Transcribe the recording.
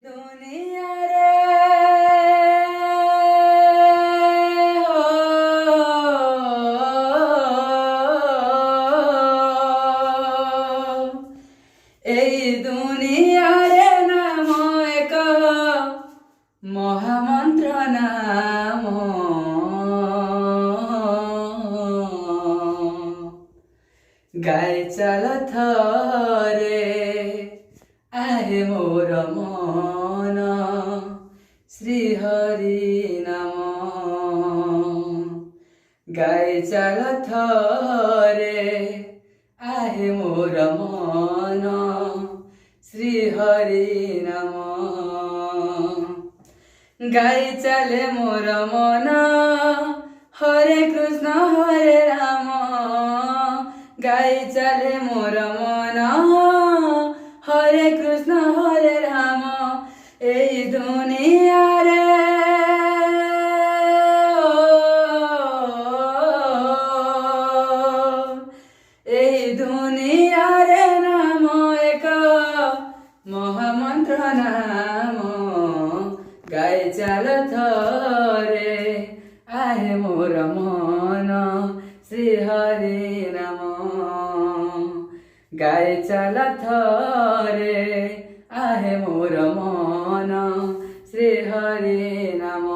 দুনিয়ারে এই দুনিয়ারে নাম এক মহামন্ত্র নাম গাই চাল থরে আহে মোর মন শ্রী হরি নাম গাই চাল থরে আহে মোর মন শ্রী হরি নাম গাই চালে মোর মন হরে কৃষ্ণ হরে রাম গাই চালে মোর মন হরে কৃষ্ণ হরে রাম এই দুনিয়ারে এই দুনিয়ারে নাম এক মহামন্ত্র নাম গাই চাল থরে আহে মোর মন শ্রী হরি নাম গাই চাল থরে আহে মোর মন শ্রী হরি নাম